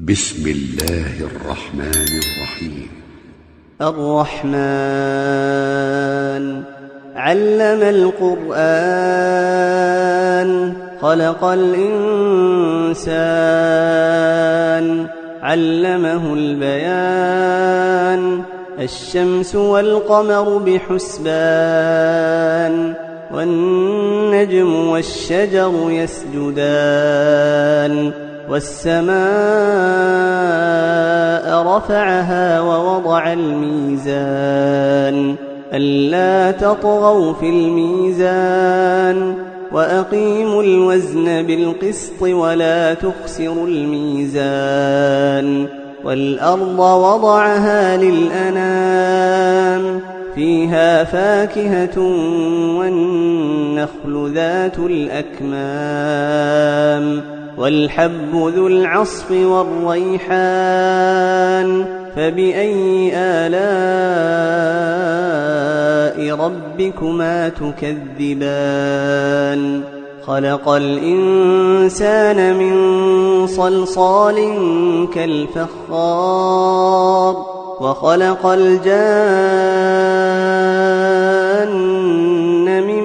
بسم الله الرحمن الرحيم. الرحمن علم القرآن خلق الإنسان علمه البيان الشمس والقمر بحسبان والنجم والشجر يسجدان والسماء رفعها ووضع الميزان ألا تطغوا في الميزان وأقيموا الوزن بالقسط ولا تخسروا الميزان والأرض وضعها للأنام فيها فاكهة والنخل ذات الأكمام والحب ذو العصف والريحان فبأي آلاء ربكما تكذبان خلق الإنسان من صلصال كالفخار وخلق الجان من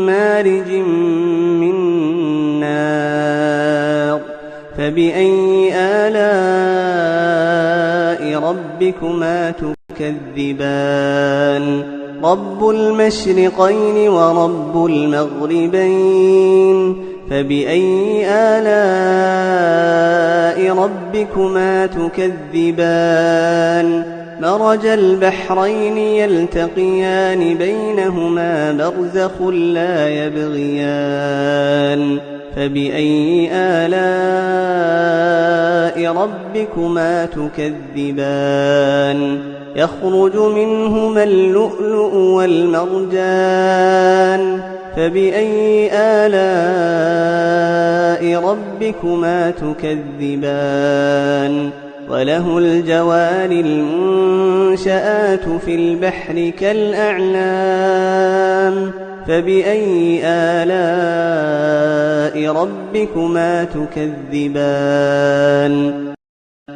مارج من نار فبأي آلاء ربكما تكذبان رب المشرقين ورب المغربين فبأي آلاء ربكما تكذبان مرج البحرين يلتقيان بينهما برزخ لا يبغيان فبأي آلاء ربكما تكذبان يخرج منهما اللؤلؤ والمرجان فبأي آلاء ربكما تكذبان وله الجوار المنشآت في البحر كالأعلام فبأي آلاء ربكما تكذبان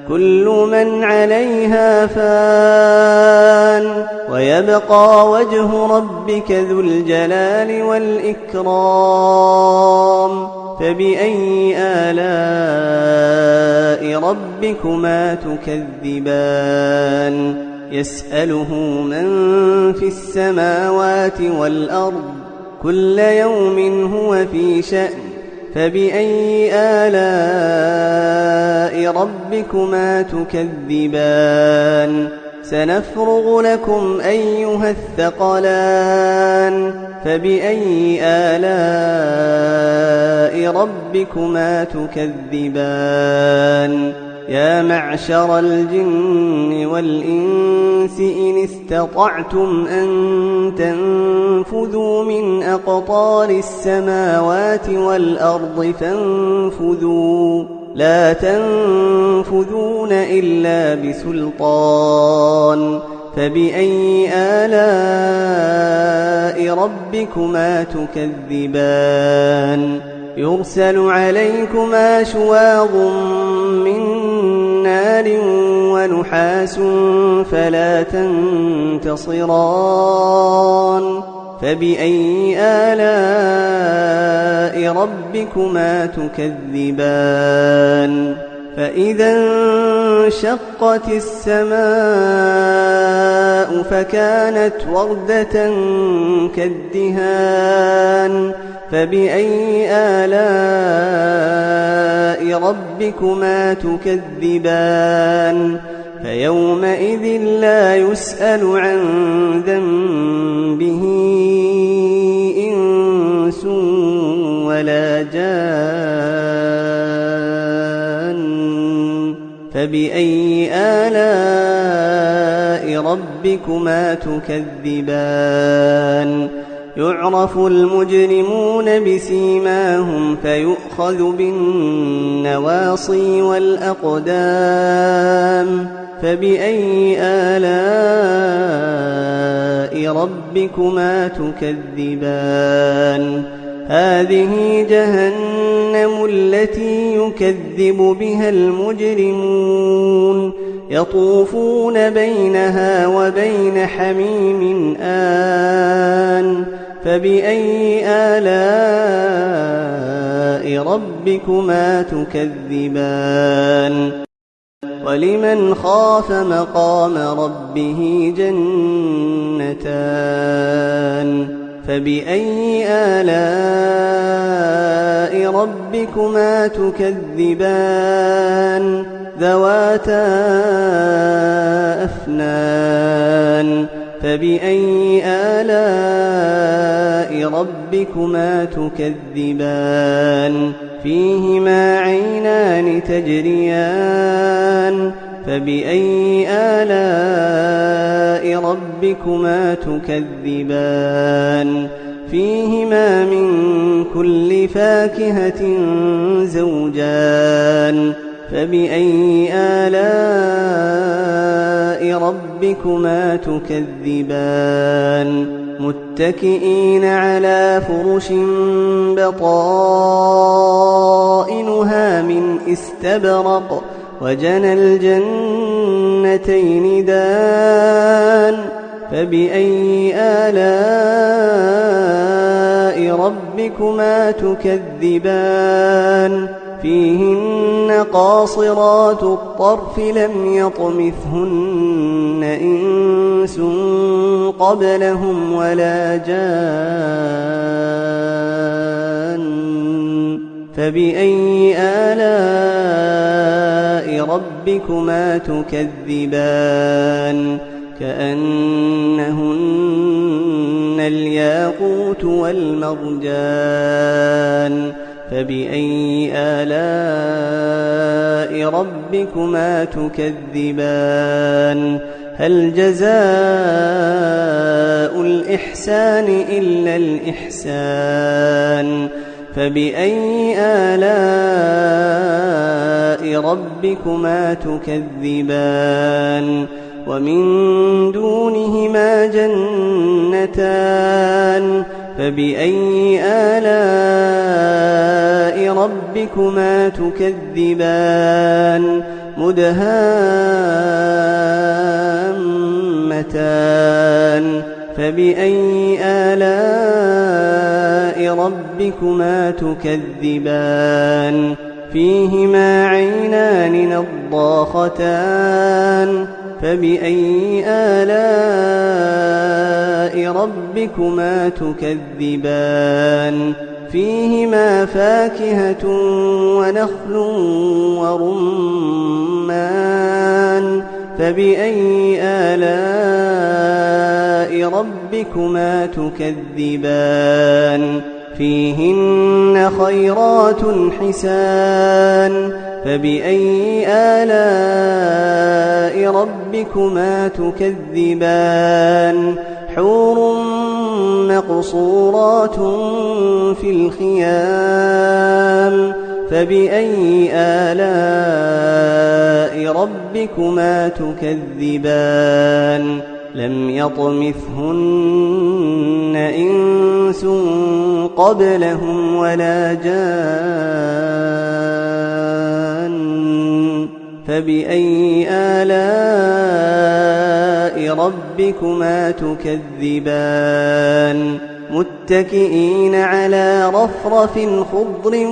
كل من عليها فان ويبقى وجه ربك ذو الجلال والإكرام فبأي آلاء ربكما تكذبان يسأله من في السماوات والأرض كل يوم هو في شأن فبأي آلاء ربكما تكذبان سنفرغ لكم أيها الثقلان فبأي آلاء ربكما تكذبان يا معشر الجن والإنس إن استطعتم أن تنفذوا من أقطار السماوات والأرض فانفذوا لا تنفذون إلا بسلطان فبأي آلاء ربكما تكذبان يرسل عليكما شواظ من نار ونحاس فلا تنتصران فبأي آلاء ربكما تكذبان فإذا انشقت السماء فكانت وردة كالدهان فبأي آلاء ربكما تكذبان فيومئذ لا يسأل عن ذنبه إنس ولا جان فبأي آلاء ربكما تكذبان يعرف المجرمون بسيماهم فيؤخذ بالنواصي والأقدام فبأي آلاء ربكما تكذبان هذه جهنم التي يكذب بها المجرمون يطوفون بينها وبين حميم آن فبأي آلاء ربكما تكذبان ولمن خاف مقام ربه جنتان فبأي آلاء ربكما تكذبان ذواتا أفنان فبأي آلاء ربكما تكذبان فيهما عينان تجريان فبأي آلاء ربكما تكذبان فيهما من كل فاكهة زوجان فبأي آلاء ربكما تكذبان متكئين على فرش بطائنها من استبرق وجنى الجنتين دان فبأي آلاء ربكما تكذبان فيهن قاصرات الطرف لم يطمثهن إنس قبلهم ولا جان فبأي آلاء ربكما تكذبان كأنهن الياقوت والمرجان فبأي آلاء ربكما تكذبان هل جزاء الإحسان إلا الإحسان فبأي آلاء ربكما تكذبان ومن دونهما جنتان فبأي آلاء ربكما تكذبان مدهامتان فبأي آلاء ربكما تكذبان فيهما عينان نضاختان فبأي آلاء ربكما تكذبان فيهما فاكهة ونخل ورمان فبأي آلاء ربكما تكذبان فيهن خيرات حسان فبأي آلاء ربكما تكذبان حور مقصورات في الخيام فبأي آلاء ربكما تكذبان لم يطمثهن إنس قبلهم ولا جان فبأي آلاء ربكما تكذبان متكئين على رفرف خضر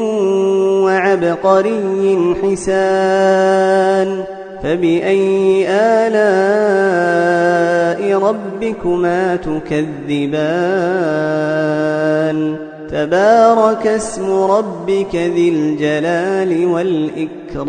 وعبقري حسان فبأي آلاء ربكما تكذبان تبارك اسم ربك ذي الجلال والإكرام